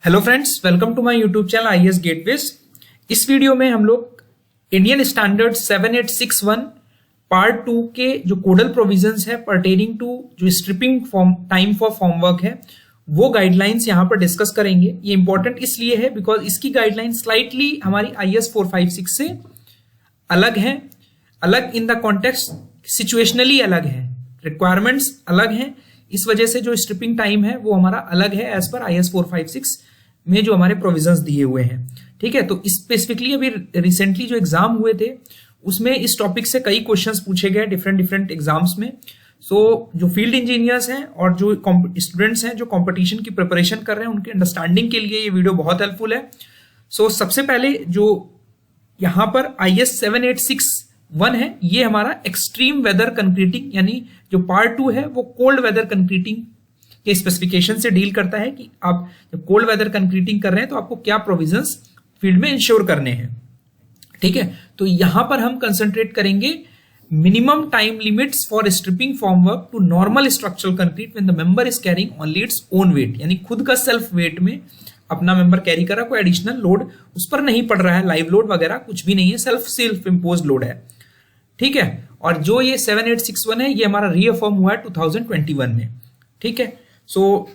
Hello friends, welcome to my YouTube channel IAS gateways. इस video में हम लोग इंडियन स्टैंडर्ड 7861 पार्ट 2 के जो कोडल प्रोविजंस है पर्टेनिंग टू जो stripping time for form work है वो गाइडलाइंस यहाँ पर डिस्कस करेंगे। ये इंपॉर्टेंट इसलिए है बिकॉज इसकी गाइडलाइन स्लाइटली हमारी आईएएस 456 से अलग है, अलग इन द कॉन्टेक्स्ट, सिचुएशनली अलग है, रिक्वायरमेंट्स अलग हैं। इस वजह से जो स्ट्रिपिंग टाइम है वो हमारा अलग है एज पर आईएएस 456 में जो हमारे प्रोविजंस दिए हुए हैं। ठीक है, तो स्पेसिफिकली अभी रिसेंटली जो एग्जाम हुए थे उसमें इस टॉपिक से कई क्वेश्चंस पूछे गए डिफरेंट एग्जाम्स में। सो जो फील्ड इंजीनियर्स हैं और जो स्टूडेंट्स हैं जो कंपटीशन की प्रिपरेशन कर रहे हैं उनके अंडरस्टैंडिंग के लिए ये वीडियो बहुत हेल्पफुल है। सो सबसे पहले जो यहाँ पर आईएएस 7861 है ये हमारा एक्सट्रीम वेदर कंक्रीटिंग यानी जो पार्ट 2 है वो कोल्ड वेदर कंक्रीटिंग के स्पेसिफिकेशन से डील करता है कि आप जब कोल्ड वेदर कंक्रीटिंग कर रहे हैं तो आपको क्या प्रोविजंस फील्ड में इंश्योर करने हैं। ठीक है, तो यहां पर हम कंसंट्रेट करेंगे minimum time limits for stripping form work to normal structural concrete when the member is carrying only its own weight, यानी खुद का सेल्फ वेट में अपना मेंबर कैरी कर रहा है, कोई एडिशनल लोड उस पर नहीं पड़ रहा है, लाइव लोड वगैरह कुछ भी नहीं है, सेल्फ इम्पोज लोड है। ठीक है, और जो ये 7861 है ये हमारा रीअफर्म हुआ है 2021 में। ठीक है, सो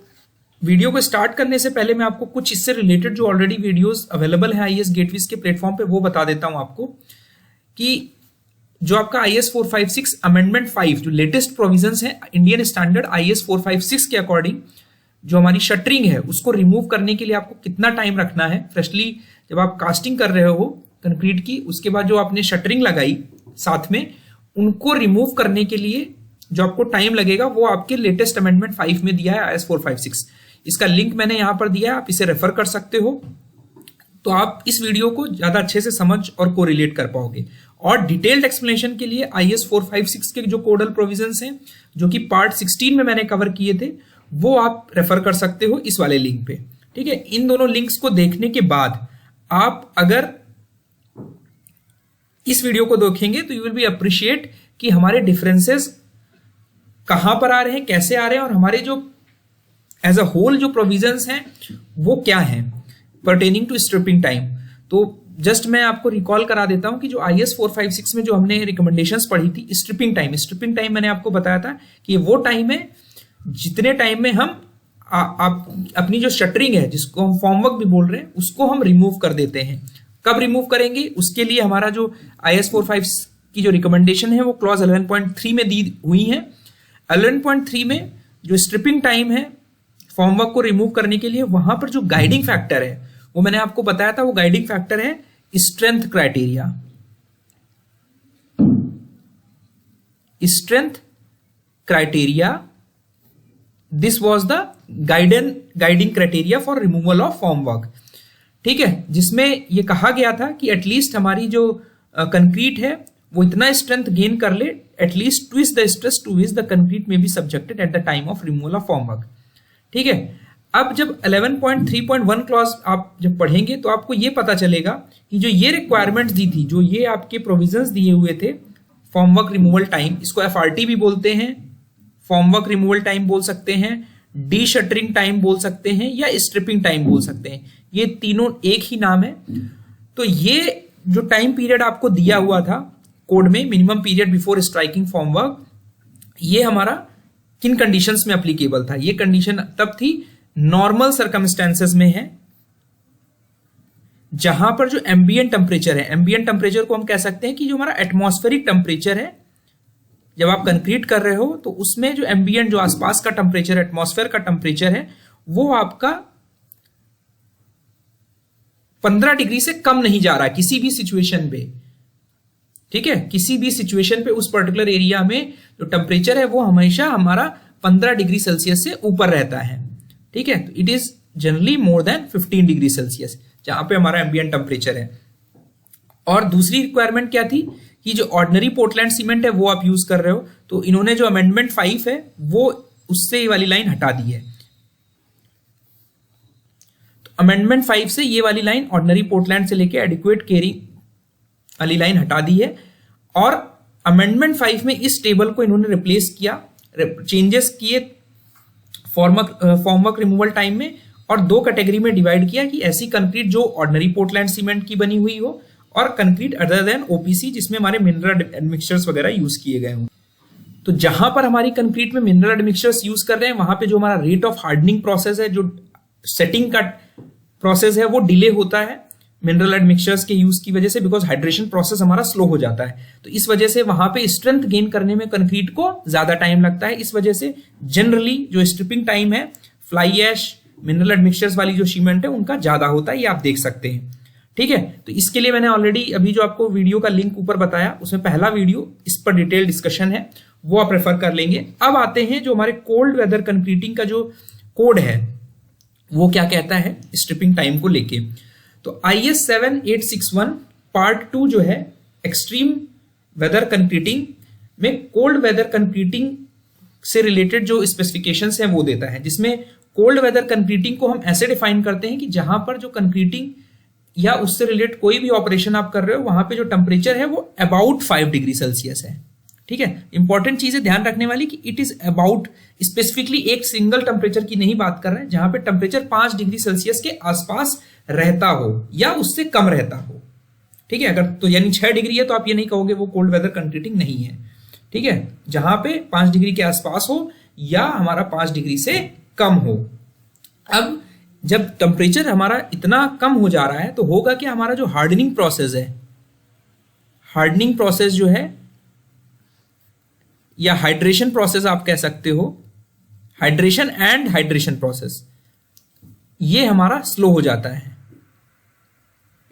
वीडियो को स्टार्ट करने से पहले मैं आपको कुछ इससे रिलेटेड जो ऑलरेडी वीडियोस अवेलेबल है आईएएस गेटवेज के प्लेटफॉर्म पे वो बता देता हूं आपको कि जो आपका आईएएस 456 अमेंडमेंट 5 जो लेटेस्ट प्रोविजंस है इंडियन स्टैंडर्ड आईएएस 456 के अकॉर्डिंग जो हमारी शटरिंग है उसको रिमूव करने के लिए आपको कितना टाइम रखना है। फ्रेशली जब आप कास्टिंग कर रहे हो कंक्रीट की, उसके बाद जो आपने शटरिंग लगाई साथ में, उनको रिमूव करने के लिए जो आपको टाइम लगेगा वो आपके लेटेस्ट अमेंडमेंट 5 में दिया है आईएएस 456। इसका लिंक मैंने यहां पर दिया है, आप इसे रेफर कर सकते हो तो आप इस वीडियो को ज्यादा अच्छे से समझ और कोरिलेट कर पाओगे। और डिटेल्ड एक्सप्लेनेशन के लिए आईएएस 456 के जो कोडल प्रोविजंस हैं जो कि पार्ट 16 में मैंने कवर किए थे वो आप रेफर कर सकते हो इस वाले लिंक पे। ठीक है, इन दोनों लिंक्स को देखने के बाद आप अगर इस वीडियो को देखेंगे तो यू विल बी अप्रिशिएट कि हमारे डिफरेंसेस कहां पर आ रहे हैं, कैसे आ रहे हैं और हमारे जो एज अ होल जो प्रोविजंस हैं वो क्या हैं पर्टेनिंग टू स्ट्रिपिंग टाइम। तो जस्ट मैं आपको रिकॉल करा देता हूं कि जो आईएएस 456 में जो हमने रिकमेंडेशंस पढ़ी थी स्ट्रिपिंग टाइम मैंने आपको बताया था कि वो टाइम है जितने टाइम में हम अपनी जो शटरिंग है जिसको हम फॉर्म वर्क भी बोल रहे हैं उसको हम रिमूव कर देते हैं। कब रिमूव करेंगे उसके लिए हमारा जो आईएएस 456 की जो रिकमेंडेशन है वो क्लॉज 11.3 में दी हुई है। 11.3 में जो स्ट्रिपिंग टाइम है फॉर्म वर्क को रिमूव करने के लिए वहां पर जो गाइडिंग फैक्टर है वो मैंने आपको बताया था, वो गाइडिंग फैक्टर है strength criteria. Strength criteria, this was the guiding criteria for removal of formwork. ठीक है, जिसमें यह कहा गया था कि एटलीस्ट हमारी जो कंक्रीट है वो इतना स्ट्रेंथ गेन कर ले, at least twice the stress to which the concrete में be subjected at the time of removal of formwork. ठीक है, अब जब 11.3.1 क्लॉज आप जब पढ़ेंगे तो आपको ये पता चलेगा कि जो ये रिक्वायरमेंट्स दी थी, जो ये आपके प्रोविजंस दिए हुए the form work removal time, इसको एफआरटी भी बोलते हैं, फॉर्म वर्क रिमूवल टाइम बोल सकते हैं, डी शटरिंग टाइम बोल सकते हैं या स्ट्रिपिंग टाइम बोल सकते हैं, ये तीनों एक ही नाम है। तो ये जो टाइम पीरियड आपको दिया हुआ था कोड में, minimum period before striking form work, ये हमारा किन कंडीशंस में एप्लीकेबल था? ये कंडीशन तब थी नॉर्मल सर्कमस्टेंसेस में है जहां पर जो एम्बिएंट टेम्परेचर है, एम्बिएंट टेम्परेचर को हम कह सकते हैं कि जो हमारा एटमॉस्फेरिक टेम्परेचर है जब आप कंक्रीट कर रहे हो तो उसमें जो एम्बिएंट जो आसपास का टेम्परेचर, एटमॉस्फेयर का टेम्परेचर है वो आपका 15 डिग्री से कम नहीं जा रहा किसी भी सिचुएशन पे। ठीक है, किसी भी सिचुएशन पे उस पर्टिकुलर एरिया में जो टेम्परेचर है वो हमेशा हमारा 15 डिग्री सेल्सियस से ऊपर रहता है। ठीक है, तो it is generally more than 15 degree Celsius जहां पे हमारा एम्बिएंट टेम्परेचर है। और दूसरी रिक्वायरमेंट क्या थी कि जो ऑर्डिनरी पोर्टलैंड सीमेंट है वो आप यूज कर रहे हो, तो इन्होंने जो अमेंडमेंट 5 है वो उससे ये वाली लाइन हटा दी है। तो अमेंडमेंट 5 से ये वाली लाइन ऑर्डिनरी पोर्टलैंड से लेके एडिक्वेट केरिंग वाली लाइन हटा दी है और अमेंडमेंट 5 में इस टेबल को इन्होंने रिप्लेस किया, चेंजेस किए फॉर्म वर्क रिमूवल टाइम में और दो कैटेगरी में डिवाइड किया कि ऐसी कंक्रीट जो ऑर्डिनरी पोर्टलैंड सीमेंट की बनी हुई हो और कंक्रीट अदर देन ओपीसी जिसमें हमारे मिनरल एडमिक्सचर्स वगैरह यूज किए गए हों। तो जहां पर हमारी कंक्रीट में मिनरल एडमिक्सचर्स यूज कर रहे हैं वहां पे जो हमारा रेट ऑफ हार्डनिंग प्रोसेस है, जो सेटिंग का प्रोसेस है, वो डिले होता है मिनरल एडमिक्सचर्स के यूज की वजह से, बिकॉज हाइड्रेशन प्रोसेस हमारा स्लो हो जाता है। तो इस वजह से वहां पे स्ट्रेंथ गेन करने में कंक्रीट को ज्यादा टाइम लगता है। इस वजह से जनरली जो स्ट्रिपिंग टाइम है फ्लाई ऐश मिनरल एडमिक्सचर्स वाली जो सीमेंट है उनका ज्यादा होता है, ये आप देख सकते हैं। ठीक है, तो इसके लिए मैंने ऑलरेडी अभी जो आपको वीडियो का लिंक ऊपर बताया उसमें पहला वीडियो इस पर डिटेल डिस्कशन है, वो आप रेफर कर लेंगे। अब आते हैं जो हमारे कोल्ड वेदर कंक्रीटिंग का जो कोड है वो क्या कहता है स्ट्रिपिंग टाइम को लेके। तो IS 7861 पार्ट 2 जो है एक्सट्रीम वेदर कंक्रीटिंग में कोल्ड वेदर कंक्रीटिंग से रिलेटेड जो स्पेसिफिकेशंस हैं वो देता है, जिसमें कोल्ड वेदर कंक्रीटिंग को हम ऐसे डिफाइन करते हैं कि जहां पर जो कंक्रीटिंग या उससे रिलेटेड कोई भी ऑपरेशन आप कर रहे हो वहां पे जो टेम्परेचर है वो अबाउट 5 डिग्री सेल्सियस है। ठीक है, इंपॉर्टेंट चीज है ध्यान रखने वाली कि इट इज अबाउट, स्पेसिफिकली एक सिंगल टेम्परेचर की नहीं बात कर रहे हैं, जहां पे टेम्परेचर 5 डिग्री सेल्सियस के आसपास रहता हो या उससे कम रहता हो। ठीक है, अगर तो यानी 6 डिग्री है तो आप ये नहीं कहोगे वो कोल्ड वेदर कंक्रीटिंग नहीं है। ठीक है, जहां पे 5 डिग्री के आसपास हो या हमारा 5 डिग्री से कम हो। अब जब टेम्परेचर हमारा इतना कम हो जा रहा है तो होगा कि हमारा जो हार्डनिंग प्रोसेस है, हार्डनिंग प्रोसेस जो है या हाइड्रेशन प्रोसेस आप कह सकते हो, हाइड्रेशन एंड हाइड्रेशन प्रोसेस, ये हमारा स्लो हो जाता है,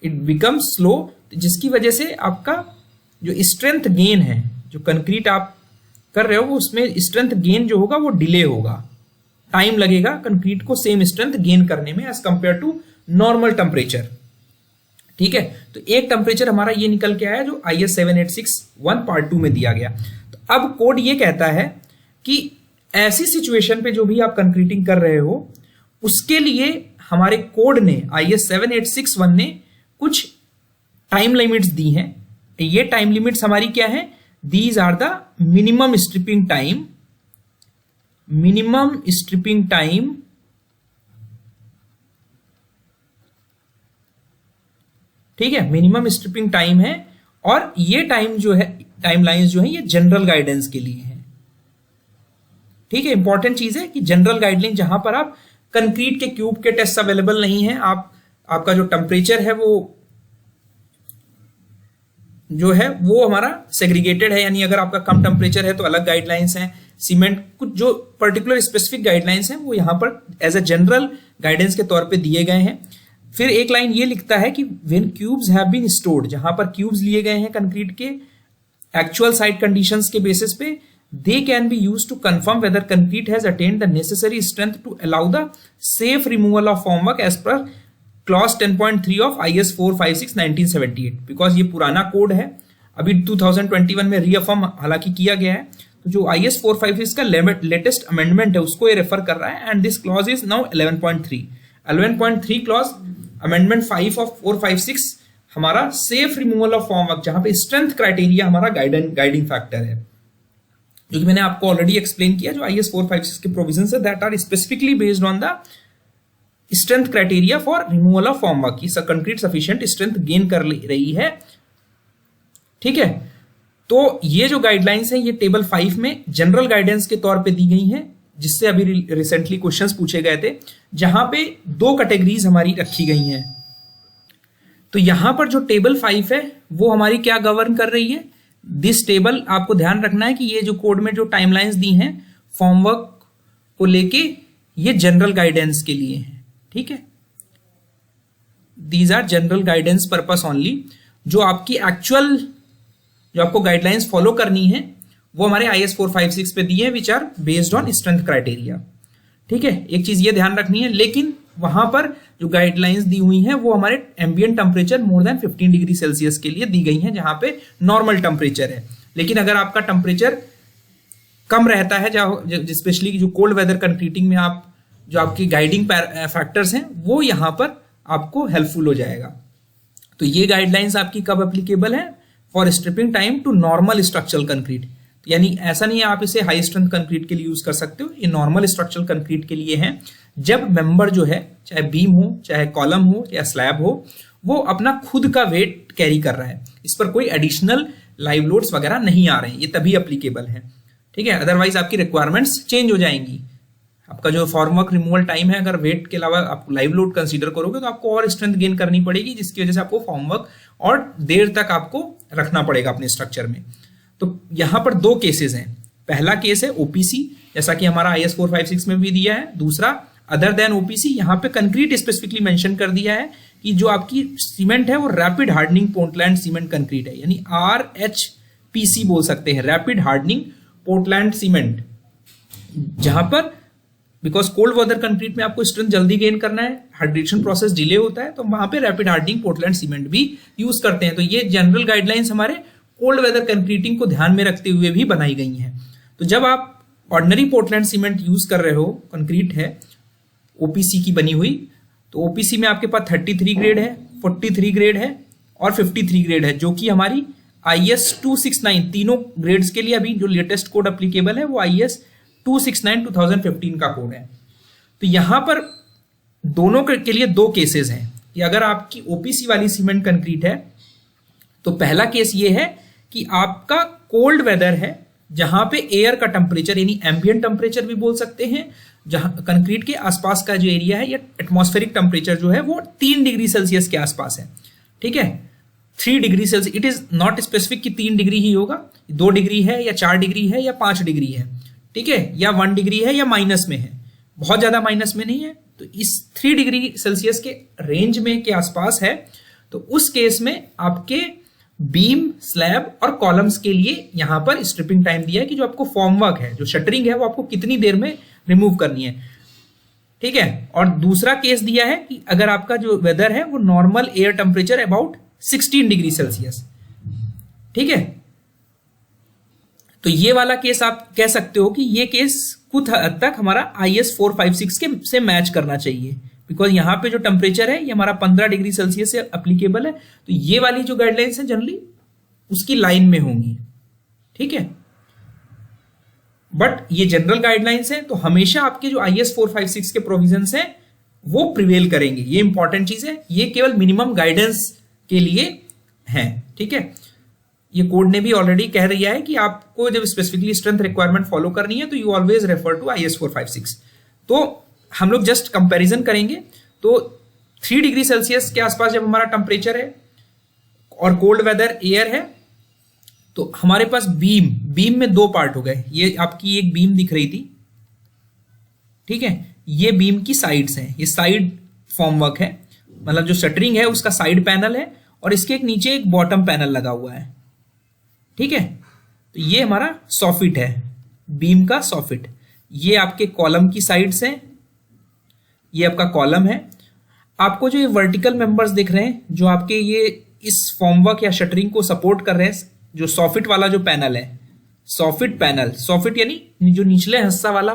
इट बिकम्स स्लो, जिसकी वजह से आपका जो स्ट्रेंथ गेन है, जो कंक्रीट आप कर रहे हो उसमें स्ट्रेंथ गेन जो होगा वो डिले होगा, टाइम लगेगा कंक्रीट को सेम स्ट्रेंथ गेन करने में as compare to normal temperature. ठीक है, तो एक टेम्परेचर हमारा ये निकल के आया जो IS 7861 पार्ट 2 में दिया गया। तो अब कोड ये कहता है कि ऐसी सिचुएशन पे जो भी आप कंक्रीटिंग कर रहे हो उसके लिए हमारे कोड ने IS 7861 ने कुछ टाइम लिमिट्स दी हैं। ये टाइम लिमिट्स हमारी क्या है, these are the minimum stripping time, minimum stripping time ठीक है, मिनिमम स्ट्रिपिंग टाइम है, और ये टाइम जो है, टाइम लाइंस जो है ये जनरल गाइडेंस के लिए है। ठीक है, इंपॉर्टेंट चीज है कि जनरल गाइडलाइन जहां पर आप कंक्रीट के क्यूब के टेस्ट अवेलेबल नहीं है, आपका जो टेम्परेचर है वो जो है वो हमारा सेग्रीगेटेड है, यानी अगर आपका कम टेम्परेचर है तो अलग गाइडलाइंस हैं, सीमेंट कुछ जो पर्टिकुलर स्पेसिफिक गाइडलाइंस हैं वो यहाँ पर एज अ जनरल गाइडेंस के तौर पे दिए गए हैं। फिर एक लाइन ये लिखता है कि when cubes have been stored, जहां पर क्यूब्स लिए गए हैं कंक्रीट के एक्चुअल साइट कंडीशंस के बेसिस पे, they can be used to confirm whether concrete has attend the necessary strength to allow the safe removal of formwork as per clause 10.3 of IS 456 1978। Because ये पुराना code है, अभी 2021 में reaffirm हालांकि किया गया है, तो जो IS 456 का लेटेस्ट अमेंडमेंट है उसको ये रेफर कर रहा है, and this clause is now 11.3 clause amendment 5 of 456 हमारा सेफ रिमूवल ऑफ फॉर्मवर्क, जहां पे स्ट्रेंथ क्राइटेरिया हमारा गाइडिंग फैक्टर है, जो कि मैंने आपको ऑलरेडी एक्सप्लेन किया। जो IS 456 के प्रोविजंस है that are specifically based on the strength criteria for removal of formwork, की कंक्रीट सफिशिएंट स्ट्रेंथ गेन कर रही है। ठीक है, तो ये जो गाइडलाइंस है ये टेबल 5 में जनरल गाइडेंस के तौर पे दी गई हैं, जिससे अभी रिसेंटली क्वेश्चंस पूछे गए थे, जहां पे 2 कैटेगरीज हमारी रखी गई हैं। तो यहां पर जो टेबल 5 है वो हमारी क्या गवर्न कर रही है, दिस टेबल, आपको ध्यान रखना है कि ये जो कोड में जो टाइमलाइंस दी हैं फॉर्मवर्क को लेके, ये जनरल गाइडेंस के लिए है। ठीक है, these are general guidance purpose only. जो आपकी एक्चुअल जो आपको गाइडलाइंस फॉलो करनी है वो हमारे IS 456 पे दिए हैं, which are based on strength criteria. ठीक है, एक चीज ये ध्यान रखनी है, लेकिन वहां पर जो गाइडलाइंस दी हुई हैं वो हमारे ambient temperature more than 15 degree Celsius के लिए दी गई हैं, जहां पे नॉर्मल टेम्परेचर है। लेकिन अगर आपका टेम्परेचर कम रहता है, स्पेशली जो कोल्ड वेदर कंक्रीटिंग में आप जो आपकी गाइडिंग फैक्टर्स हैं वो यहां पर आपको हेल्पफुल हो जाएगा। तो ये गाइडलाइंस आपकी कब एप्लीकेबल है, for stripping time to normal structural concrete. यानी ऐसा नहीं है आप इसे हाई स्ट्रेंथ कंक्रीट के लिए यूज कर सकते हो, ये नॉर्मल स्ट्रक्चरल कंक्रीट के लिए है। जब मेंबर जो है, चाहे बीम हो, चाहे कॉलम हो या स्लैब हो, वो अपना खुद का वेट कैरी कर रहा है, इस पर कोई एडिशनल लाइव लोड्स वगैरह नहीं आ रहे हैं, ये तभी अप्लीकेबल है। ठीक है, अदरवाइज आपकी रिक्वायरमेंट्स चेंज हो जाएंगी। आपका जो फॉर्मवर्क रिमूवल टाइम है, अगर वेट के अलावा आप लाइव लोड कंसीडर करोगे तो आपको और स्ट्रेंथ गेन करनी पड़ेगी, जिसकी वजह से आपको फॉर्मवर्क और देर तक आपको रखना पड़ेगा अपने स्ट्रक्चर में। तो यहां पर दो केसेस हैं। पहला केस है ओपीसी, जैसा कि हमारा IS 456 में भी दिया है। दूसरा अदर देन ओपीसी, यहां पे कंक्रीट स्पेसिफिकली मेंशन कर दिया है कि जो आपकी सीमेंट है वो rapid hardening Portland cement concrete है, यानी RHPC बोल सकते हैं, रैपिड हार्डनिंग पोर्टलैंड सीमेंट। जहां पर बिकॉज कोल्ड वेदर कंक्रीट में आपको स्ट्रेंथ जल्दी गेन करना है, हाइड्रेशन प्रोसेस डिले होता है, तो वहां पे रैपिड हार्डनिंग पोर्टलैंड सीमेंट भी यूज करते हैं। तो ये जनरल गाइडलाइंस हमारे कोल्ड वेदर कंक्रीटिंग को ध्यान में रखते हुए भी बनाई गई हैं। तो जब आप ऑर्डिनरी पोर्टलैंड सीमेंट यूज कर रहे हो, कंक्रीट है ओपीसी की बनी हुई, तो ओपीसी में आपके पास 33 ग्रेड है, 43 ग्रेड है और 53 ग्रेड है, जो कि हमारी IS 269 तीनों ग्रेड्स के लिए अभी जो लेटेस्ट कोड अप्लीकेबल है वो IS 269 2015 का कोड है। तो यहां पर दोनों के लिए दो केसेस हैं कि अगर आपकी ओपीसी वाली सीमेंट कंक्रीट है तो पहला केस ये है कि आपका कोल्ड वेदर है, जहां पे एयर का टेम्परेचर यानी एम्बिएंट टेम्परेचर भी बोल सकते हैं, जहां कंक्रीट के आसपास का जो एरिया है या एटमॉस्फेरिक टेम्परेचर जो है वो 3 डिग्री सेल्सियस के आसपास है। ठीक है, 3 degree Celsius, it is not specific कि 3 डिग्री ही होगा, 2 डिग्री है या 4 डिग्री है या 5 डिग्री है, ठीक है, या 1 डिग्री है या माइनस में है, बहुत ज्यादा माइनस में नहीं है। तो इस 3 डिग्री सेल्सियस के रेंज में के आसपास है, तो उस केस में आपके बीम, स्लैब और कॉलम्स के लिए यहां पर स्ट्रिपिंग टाइम दिया है कि जो आपको फॉर्मवर्क है, जो शटरिंग है, वो आपको कितनी देर में रिमूव करनी है। ठीक है, और दूसरा केस दिया है कि अगर आपका जो वेदर है वो normal air temperature about 16 degree Celsius. ठीक है, तो ये वाला केस आप कह सकते हो कि ये केस कुछ हद तक हमारा IS 456 के से मैच करना चाहिए, बिकॉज यहाँ पे जो टेम्परेचर है ये हमारा 15 डिग्री सेल्सियस से अप्लीकेबल है, तो ये वाली जो गाइडलाइंस है जनरली उसकी लाइन में होंगी। ठीक है, बट ये जनरल गाइडलाइंस है, तो हमेशा आपके जो IS 456 के प्रोविजंस हैं वो प्रिवेल करेंगे। ये इंपॉर्टेंट चीज है, ये केवल मिनिमम गाइडेंस के लिए है। ठीक है, ये कोड ने भी ऑलरेडी कह दिया है कि आपको जब स्पेसिफिकली स्ट्रेंथ रिक्वायरमेंट फॉलो करनी है तो you always refer to IS 456। तो हम लोग जस्ट कंपैरिजन करेंगे, तो 3 डिग्री सेल्सियस के आसपास जब हमारा टेम्परेचर है और कोल्ड वेदर एयर है, तो हमारे पास बीम में 2 पार्ट हो गए। ये आपकी एक बीम दिख रही थी, ठीक है, ये बीम की साइड्स हैं, ये साइड फॉर्मवर्क है, मतलब जो शटरिंग है उसका साइड पैनल है और इसके एक नीचे एक बॉटम पैनल लगा हुआ है। ठीक है, तो ये हमारा सॉफिट है, बीम का सॉफिट। ये आपके कॉलम की साइड्स हैं, ये आपका कॉलम है। आपको जो ये वर्टिकल मेंबर्स दिख रहे हैं, जो आपके ये इस फॉर्मवर्क या शटरिंग को सपोर्ट कर रहे हैं, जो सॉफिट वाला जो पैनल है, सॉफिट पैनल, सॉफिट यानी जो निचले हिस्सा वाला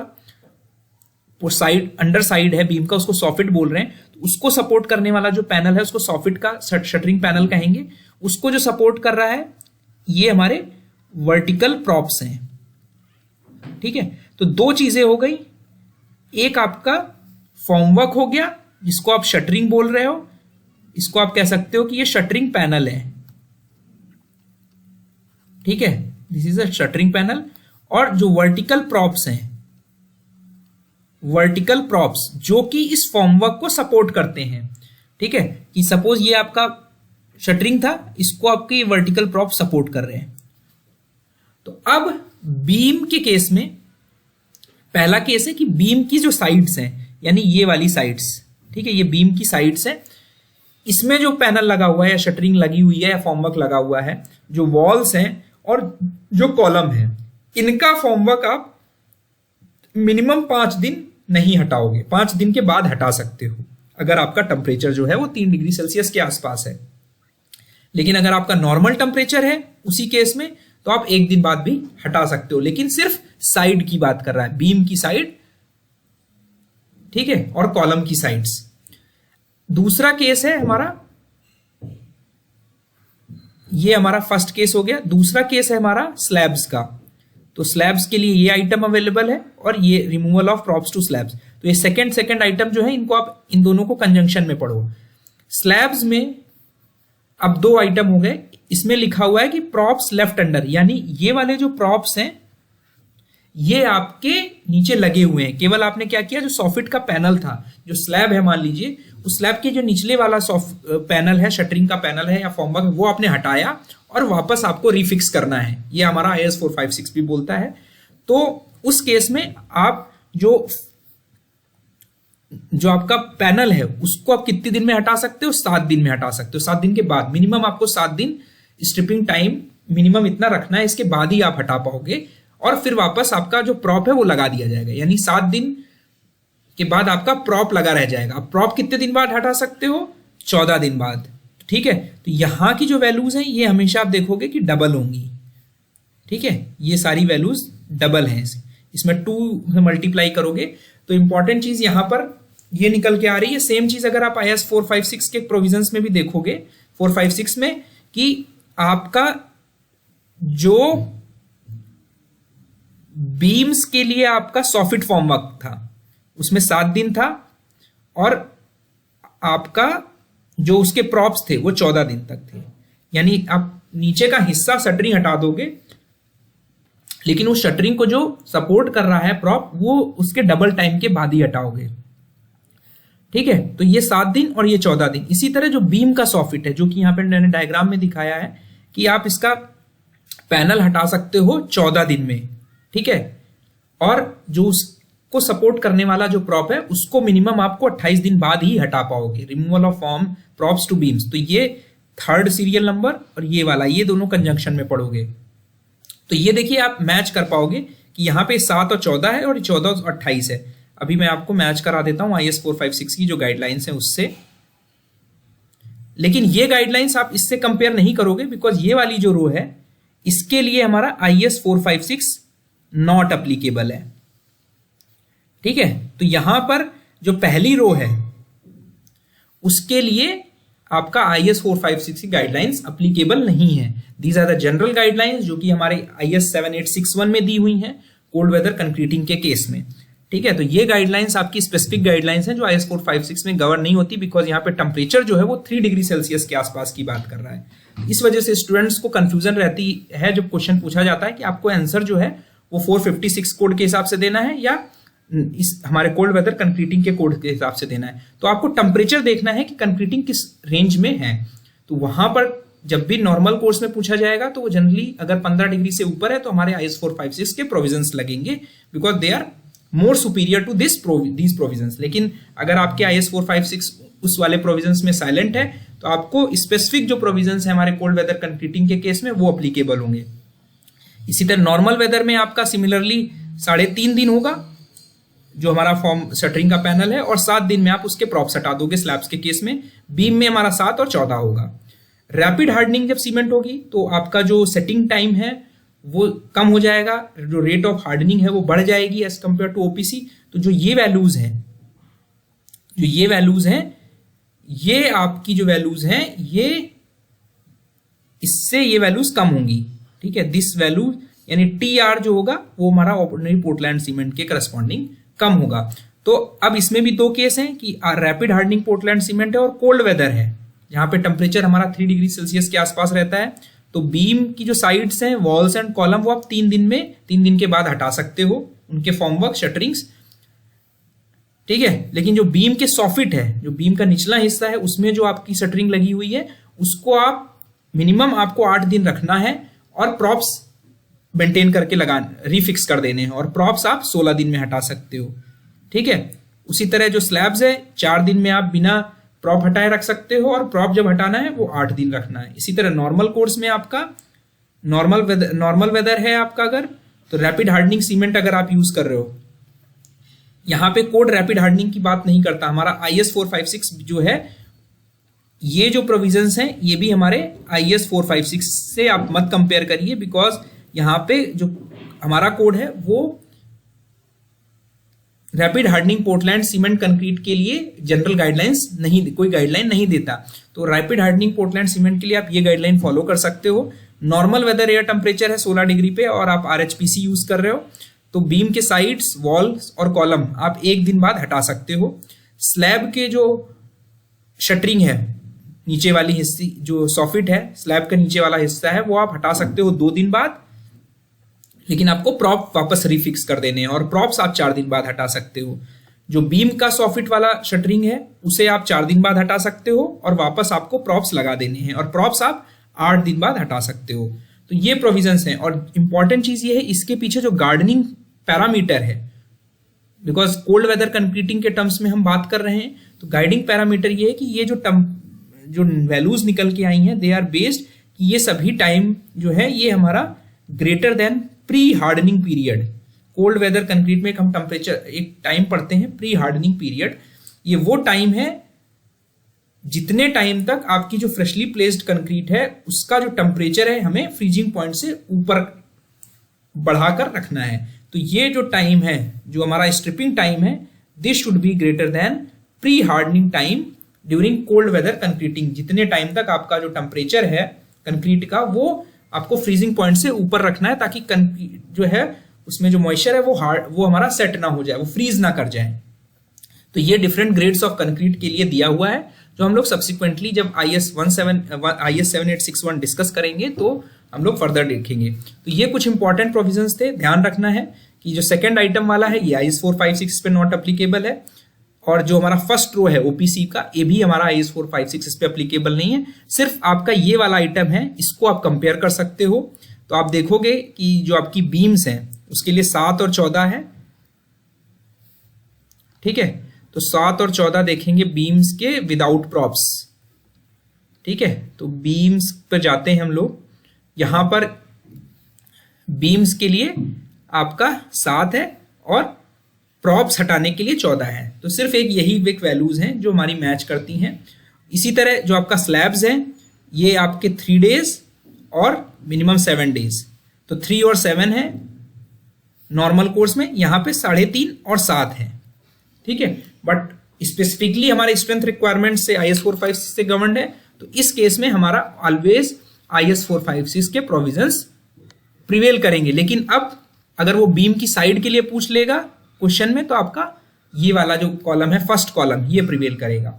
वो साइड, अंडर साइड है बीम का, उसको सॉफिट बोल रहे हैं। तो उसको सपोर्ट करने वाला जो पैनल है उसको सॉफिट का शटरिंग पैनल कहेंगे। उसको जो सपोर्ट कर रहा है ये हमारे वर्टिकल प्रॉप्स हैं। ठीक है, तो 2 चीजें हो गई, एक आपका फॉर्मवर्क हो गया जिसको आप शटरिंग बोल रहे हो, इसको आप कह सकते हो कि ये शटरिंग पैनल है। ठीक है, this is a shuttering panel. और जो वर्टिकल प्रॉप्स हैं, वर्टिकल प्रॉप्स जो कि इस फॉर्मवर्क को सपोर्ट करते हैं। ठीक है, कि सपोज ये आपका शटरिंग था, इसको आपके वर्टिकल प्रॉप सपोर्ट कर रहे हैं। तो अब बीम के केस में पहला केस है कि बीम की जो साइड्स हैं, यानी ये वाली साइड्स, ठीक है, ये बीम की साइड्स हैं, इसमें जो पैनल लगा हुआ है या शटरिंग लगी हुई है या फॉर्मवर्क लगा हुआ है, जो वॉल्स हैं और जो कॉलम है, इनका फॉर्मवर्क आप मिनिमम 5 दिन नहीं हटाओगे, 5 दिन के बाद हटा सकते हो अगर आपका टेम्परेचर जो है वो 3 डिग्री सेल्सियस के आसपास है। लेकिन अगर आपका नॉर्मल टेम्परेचर है उसी केस में तो आप 1 दिन बाद भी हटा सकते हो, लेकिन सिर्फ साइड की बात कर रहा है, बीम की साइड, ठीक है, और कॉलम की साइड्स। दूसरा केस है हमारा, ये हमारा फर्स्ट केस हो गया। दूसरा केस है हमारा स्लैब्स का। तो स्लैब्स के लिए ये आइटम अवेलेबल है और ये removal of props to slabs. तो ये सेकंड आइटम जो है इनको आप इन दोनों को कंजंक्शन में पढ़ो। स्लैब्स में अब दो आइटम हो गए, इसमें लिखा हुआ है कि प्रॉप्स लेफ्ट अंडर, यानी ये वाले जो प्रॉप्स हैं ये आपके नीचे लगे हुए हैं। केवल आपने क्या किया, जो सॉफिट का पैनल था, जो स्लैब है मान लीजिए, उस स्लैब के जो निचले वाला पैनल है, शटरिंग का पैनल है या फॉर्मवर्क, वो आपने हटाया और वापस आपको रिफिक्स करना है। ये हमारा IS 456 भी बोलता है। तो उस केस में आप जो आपका पैनल है उसको आप कितने दिन में हटा सकते हो? 7 दिन में हटा सकते हो। 7 दिन के बाद, मिनिमम आपको 7 दिन स्ट्रिपिंग टाइम मिनिमम इतना रखना है, इसके बाद ही आप हटा पाओगे और फिर वापस आपका जो प्रॉप है वो लगा दिया जाएगा। यानी 7 दिन के बाद आपका प्रॉप लगा रह जाएगा। अब प्रॉप कितने दिन बाद हटा सकते हो? 14 दिन बाद। ठीक है, तो यहां की जो वैल्यूज हैं ये हमेशा आप देखोगे कि डबल होंगी। ठीक है, ये सारी वैल्यूज डबल हैं। इसमें 2 से मल्टीप्लाई करोगे तो इंपॉर्टेंट चीज यहां पर ये निकल के आ रही है। सेम चीज अगर आप IS 456 के प्रोविजंस में भी देखोगे, 456 में, कि आपका जो बीम्स के लिए आपका सॉफिट फॉर्मवर्क था उसमें 7 दिन था और आपका जो उसके प्रॉप्स थे वो 14 दिन तक थे। यानी आप नीचे का हिस्सा शटरिंग हटा दोगे, लेकिन उस शटरिंग को जो सपोर्ट कर रहा है प्रॉप, वो उसके डबल टाइम के बाद ही हटाओगे। ठीक है, तो ये 7 दिन और ये 14 दिन। इसी तरह जो बीम का सॉफिट है, जो कि यहां पे मैंने डायग्राम में दिखाया है कि आप इसका पैनल हटा सकते हो 14 दिन में। ठीक है, और जो उसको सपोर्ट करने वाला जो प्रॉप है उसको मिनिमम आपको 28 दिन बाद ही हटा पाओगे। Removal of form props to beams, तो ये 3rd सीरियल नंबर और ये वाला, ये दोनों कंजंक्शन में पढ़ोगे। तो ये देखिए आप मैच कर पाओगे कि यहाँ पे 7 और 14 है और 14 और 28 है। अभी मैं आपको मैच करा देता हूं IS 456 की जो गाइडलाइंस है उससे। लेकिन ये गाइडलाइंस आप इससे कंपेयर नहीं करोगे, बिकॉज ये वाली जो रो है इसके लिए हमारा IS 456 नॉट एप्लीकेबल है। ठीक है, तो यहां पर जो पहली रो है उसके लिए आपका IS 456 की गाइडलाइंस एप्लीकेबल नहीं है। These are the general guidelines जो कि हमारे IS 7861 में दी हुई हैं कोल्ड वेदर कंक्रीटिंग के केस में। ठीक है, तो ये गाइडलाइंस आपकी स्पेसिफिक गाइडलाइंस हैं जो IS 456 में गवर्न नहीं होती, बिकॉज यहाँ पे टेम्परेचर जो है वो 3 डिग्री सेल्सियस के आसपास की बात कर रहा है। इस वजह से स्टूडेंट्स को कंफ्यूजन रहती है जब क्वेश्चन पूछा जाता है कि आपको आंसर जो है वो 456 कोड के हिसाब से देना है या इस हमारे कोल्ड वेदर कंक्रीटिंग के कोड के हिसाब से देना है। तो आपको टेम्परेचर देखना है कि कंक्रीटिंग किस रेंज में है। तो वहां पर जब भी नॉर्मल कोर्स में पूछा जाएगा तो वो जनरली अगर 15 डिग्री से ऊपर है तो हमारे IS 456 के प्रोविजंस लगेंगे, because they are more superior to these provisions. लेकिन अगर आपके IS 456 उस वाले प्रोविजंस में साइलेंट है तो आपको स्पेसिफिक जो प्रोविजंस है हमारे कोल्ड वेदर कंक्रीटिंग के केस में वो अप्लीकेबल होंगे। इसी तरह नॉर्मल वेदर में आपका सिमिलरली 3.5 दिन होगा जो हमारा फॉर्म शटरिंग का पैनल है, और 7 दिन में आप उसके प्रॉप्स हटा दोगे स्लैब्स के केस में। बीम में हमारा 7 और 14 होगा। रैपिड हार्डनिंग जब सीमेंट होगी तो आपका जो सेटिंग टाइम है वो कम हो जाएगा, जो रेट ऑफ हार्डनिंग है वो बढ़ जाएगी एज कंपेयर टू OPC। तो जो ये वैल्यूज हैं, ये आपकी जो वैल्यूज हैं ये इससे ये वैल्यूज कम होंगी। ठीक है, दिस वैल्यू यानी TR जो होगा वो हमारा ऑर्डिनरी पोर्टलैंड सीमेंट के करस्पॉन्डिंग कम होगा। तो अब इसमें भी 2 केस हैं कि रैपिड हार्डनिंग पोर्टलैंड सीमेंट है और कोल्ड वेदर है जहां पे टेम्परेचर हमारा 3 डिग्री सेल्सियस के आसपास रहता है। तो बीम की जो साइड्स हैं, वॉल्स एंड कॉलम, वो आप 3 दिन के बाद हटा सकते हो उनके फॉर्मवर्क शटरिंग्स। ठीक है, लेकिन जो बीम के सॉफिट है, जो बीम का निचला हिस्सा है, उसमें जो आपकी शटरिंग लगी हुई है उसको आप मिनिमम आपको 8 दिन रखना है और प्रॉप्स मेंटेन करके रिफिक्स कर देने हैं, और प्रॉप्स आप 16 दिन में हटा सकते हो। ठीक है, उसी तरह जो स्लैब्स है 4 दिन में आप बिना प्रॉप हटाए रख सकते हो, और प्रॉप जब हटाना है वो 8 दिन रखना है। इसी तरह नॉर्मल कोर्स में आपका नॉर्मल वेदर है आपका अगर, तो रैपिड हार्डनिंग सीमेंट अगर आप यूज कर रहे हो, यहां पे कोड रैपिड हार्डनिंग की बात नहीं करता। हमारा IS 456 जो है, ये जो प्रोविजंस हैं ये भी हमारे IS 456 से आप मत कंपेयर करिए, बिकॉज यहां पे जो हमारा कोड है वो rapid hardening Portland cement concrete के लिए जनरल गाइडलाइंस नहीं, कोई गाइडलाइन नहीं देता। तो रैपिड हार्डनिंग पोर्टलैंड सीमेंट के लिए आप ये गाइडलाइन फॉलो कर सकते हो। नॉर्मल वेदर एयर टेम्परेचर है 16 डिग्री पे और आप आरएचपीसी यूज कर रहे हो, तो बीम के साइड्स, वॉल्स और कॉलम आप 1 दिन बाद हटा सकते हो। स्लैब के जो शटरिंग है, नीचे वाली हिस्से जो सॉफिट है, स्लैब का नीचे वाला हिस्सा है, वो आप हटा सकते हो 2 दिन बाद, लेकिन आपको प्रॉप वापस रिफिक्स कर देने हैं और प्रॉप्स आप 4 दिन बाद हटा सकते हो। जो बीम का सॉफिट वाला शटरिंग है उसे आप 4 दिन बाद हटा सकते हो और वापस आपको प्रॉप्स लगा देने हैं और प्रॉप्स आप 8 दिन बाद हटा सकते हो। तो ये प्रोविजंस हैं और इंपॉर्टेंट चीज ये है, इसके पीछे जो गार्डनिंग पैरामीटर है, बिकॉज कोल्ड वेदर कंक्रीटिंग के टर्म्स में हम बात कर रहे हैं, तो गाइडिंग पैरामीटर ये है कि ये जो वैल्यूज निकल के आई हैं, दे आर बेस्ड कि ये सभी टाइम जो है ये हमारा greater than pre hardening period. Cold weather concrete में हम टेम्परेचर एक टाइम पढ़ते हैं प्री हार्डनिंग पीरियड, ये वो टाइम है जितने टाइम तक आपकी जो फ्रेशली प्लेस्ड कंक्रीट है उसका जो टेम्परेचर है हमें फ्रीजिंग पॉइंट से ऊपर बढ़ाकर रखना है। तो ये जो टाइम है, जो हमारा स्ट्रिपिंग टाइम है, this should be greater than pre hardening time during cold weather concreting. जितने टाइम तक आपका जो टेम्परेचर है कंक्रीट का वो आपको फ्रीजिंग पॉइंट से ऊपर रखना है, ताकि कंक्रीट जो है उसमें जो मॉइस्चर है वो हमारा सेट ना हो जाए, वो फ्रीज ना कर जाए। तो ये डिफरेंट ग्रेड्स ऑफ कंक्रीट के लिए दिया हुआ है, जो हम लोग सब्सिक्वेंटली जब IS 7861 डिस्कस करेंगे तो हम लोग फर्दर देखेंगे। तो ये कुछ इंपॉर्टेंट प्रोविजंस थे, ध्यान रखना है कि जो सेकंड आइटम वाला है ये IS 456 पे नॉट एप्लीकेबल है, और जो हमारा फर्स्ट रो है OPC का, ये भी हमारा IS 456 इस पे एप्लीकेबल नहीं है। सिर्फ आपका ये वाला आइटम है, इसको आप कंपेयर कर सकते हो। तो आप देखोगे कि जो आपकी बीम्स हैं उसके लिए 7 और 14 है, ठीक है। तो 7 और 14 देखेंगे बीम्स के विदाउट प्रॉप्स, ठीक है। तो बीम्स पर जाते हैं हम लोग, यहां पर बीम्स के लिए आपका 7 है और प्रॉप्स हटाने के लिए 14 है। तो सिर्फ यही विक वैल्यूज हैं जो हमारी मैच करती हैं। इसी तरह जो आपका स्लैब्स हैं ये आपके 3 डेज और मिनिमम 7 डेज, तो 3 और 7 है नॉर्मल कोर्स में, यहां पे 3.5 और 7 है, ठीक है। बट स्पेसिफिकली हमारे स्ट्रेंथ रिक्वायरमेंट से IS 456 से गवर्नड है, तो इस केस में हमारा ऑलवेज IS 456 के प्रोविजंस प्रिवेल करेंगे। लेकिन अब अगर वो बीम की साइड के लिए पूछ लेगा क्वेश्चन में, तो आपका ये वाला जो कॉलम है, फर्स्ट कॉलम, ये प्रिवेल करेगा।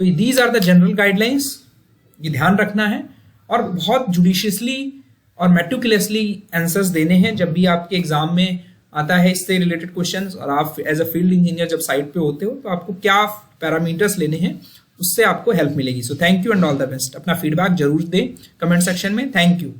तो these are the general guidelines, ये ध्यान रखना है और बहुत जुडिशियसली और मेटिकुलसली आंसर्स देने हैं जब भी आपके एग्जाम में आता है इससे रिलेटेड क्वेश्चंस। और आप एज अ फील्ड इंजीनियर जब साइट पे होते हो तो आपको क्या पैरामीटर्स लेने हैं, उससे आपको हेल्प मिलेगी। So thank you and all the best. अपना फीडबैक जरूर दें कमेंट सेक्शन में। Thank you.